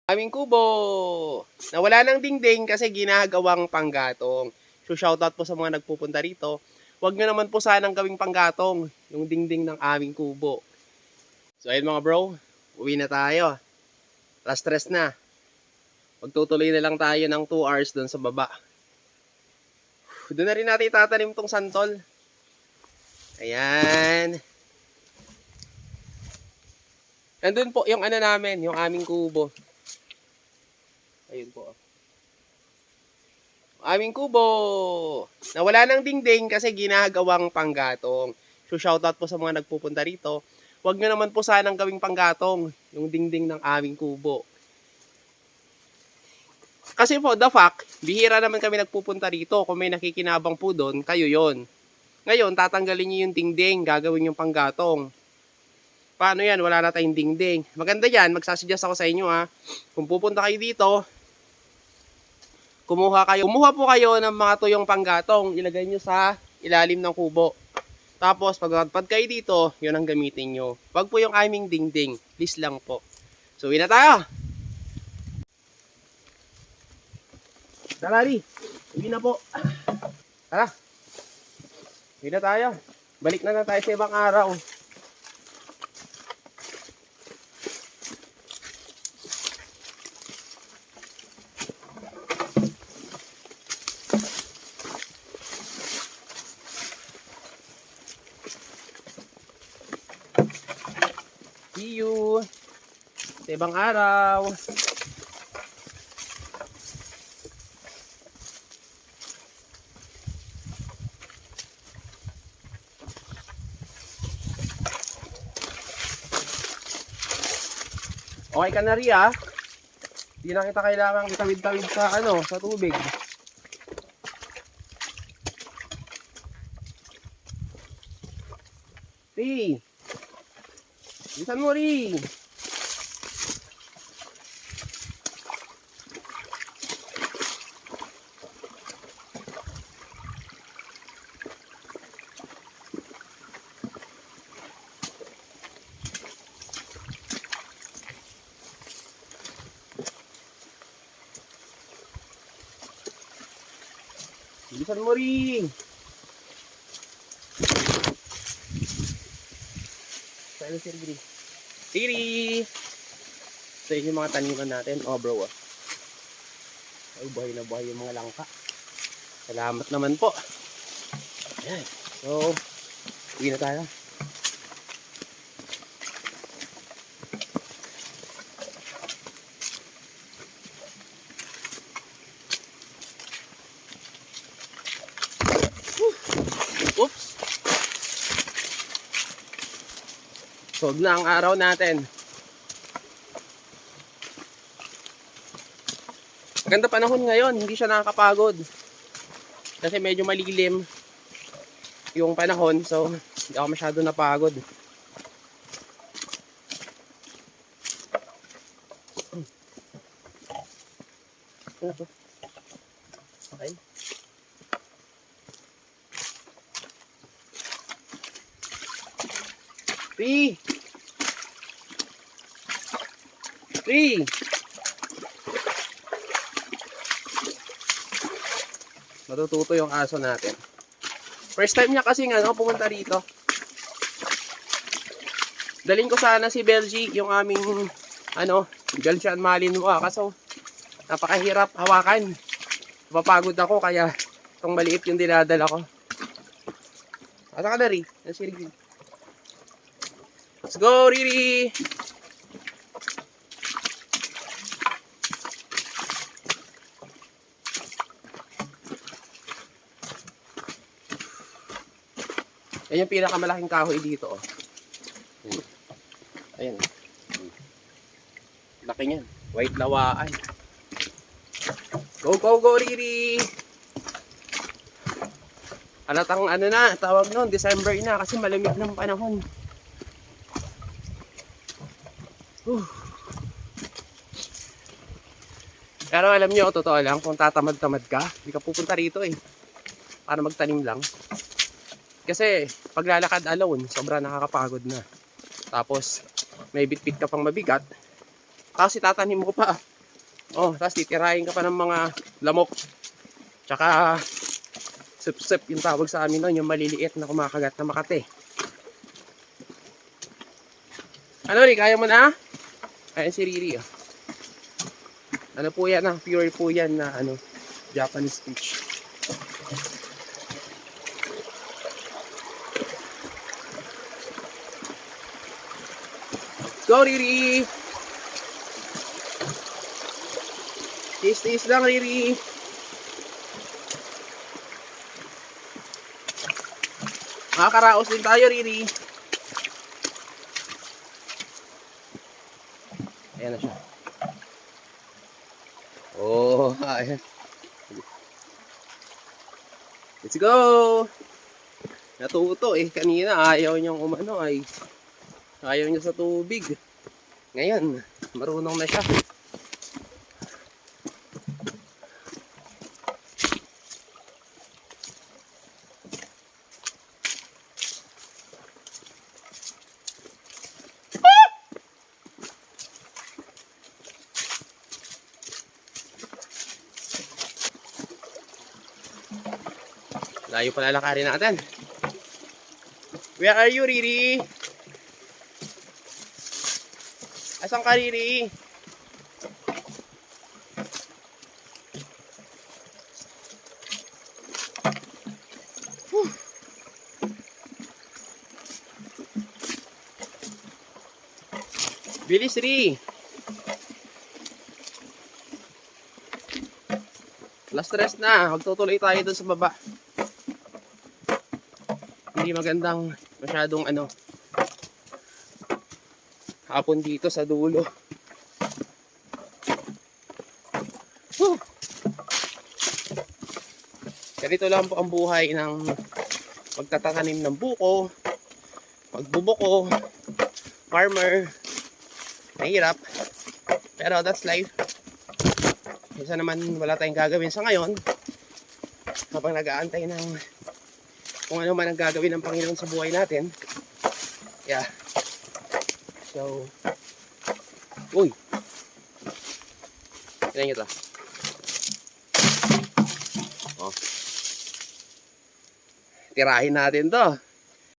Aming kubo! Nawala ng dingding kasi ginagawang panggatong. So shoutout po sa mga nagpupunta rito. Huwag nyo naman po sanang gawing panggatong yung dingding ng aming kubo. So ayun mga bro, uwi na tayo. Last stress na. Magtutuloy na lang tayo ng 2 hours doon sa baba. Doon na rin natin itatanim tong santol. Ayan. Nandun po yung ano namin, yung aming kubo. Ayun po. Aming kubo! Nawala ng dingding kasi ginagawang panggatong. So shoutout po sa mga nagpupunta rito. Huwag nyo naman po sanang gawing panggatong yung dingding ng aming kubo. Kasi po, the fact, bihira naman kami nagpupunta rito. Kung may nakikinabang po doon, kayo yon. Ngayon, tatanggalin nyo yung dingding, gagawin yung panggatong. Paano yan? Wala na tayong dingding. Maganda yan, magsasuggest ako sa inyo ha. Kung pupunta kayo dito, kumuha po kayo ng mga tuyong panggatong, ilagay nyo sa ilalim ng kubo. Tapos, pag kayo dito, yun ang gamitin nyo. Wag po yung aming dingding. Please lang po. So, uwi na tayo! Tara, Ri. Uwi na po. Tara. Uwi na tayo. Balik na tayo sa ibang araw. See you sa ibang araw. Okay ka na rin ah. Hindi na kita kailangan itawid-tawid sa sa tubig. Ri. Bilisan mo, Ri. Bilisan mo, Ri. Saan si Ri? Ri! So, yun yung mga taniman natin. Oh, bro. Ay, buhay na buhay yung mga langka. Salamat naman po. Ayan. So, uwi na tayo. Oops! Solve na ang araw natin. Maganda panahon ngayon, hindi siya nakakapagod. Kasi medyo malilim yung panahon, so hindi ako masyado napagod. Okay. Ri! Ri! Matututo yung aso natin. First time niya kasi pumunta rito. Dalhin ko sana si Belgique, yung aming Belgian Malinois. Kaso napakahirap hawakan. Napapagod ako kaya itong maliit yung dinadala ko. Asa ka na, Ri? Let's go, Riri! Yan yung pinakamalaking kahoy dito. Oh. Ayan. Laki niyan. White lawaan. Go, go, go, Riri! Alatang na, tawag nun, December na kasi malamig ng panahon. Pero alam nyo, totoo lang, kung tatamad-tamad ka, hindi ka pupunta rito para magtanim lang. Kasi paglalakad alone, sobrang nakakapagod na. Tapos may bitbit ka pang mabigat, tapos itatanim mo pa. Oh, tapos titirahin ka pa ng mga lamok. Tsaka sip-sip yung tawag sa amin noon, yung maliliit na kumakagat na makate. Ano Ri, kaya mo na? Ayan si Riri. Oh. Ano po yan, pure po yan na Japanese fish. Go Riri! Tiis lang Riri! Makakaraos din tayo Riri! Ayan na siya. Oh, ayan. Let's go! Natuto kanina ayaw niyang ayaw niya sa tubig. Ngayon, marunong na siya. Layo pala lakarin natin. Where are you, Riri? Asan ka, Riri? Bilis, Riri. Last rest na. Magtutuloy tayo dun sa baba. Hindi magandang masyadong hapon dito sa dulo. Ganito lang po ang buhay ng magtatatanim ng buko, magbubuko, farmer. Mahirap. Pero that's life. Isa naman wala tayong gagawin sa ngayon habang nag-aantay ng kung ano man ang gagawin ng Panginoon sa buhay natin. Yeah. So, uy. Tignan nyo to. Oh. Tirahin natin to.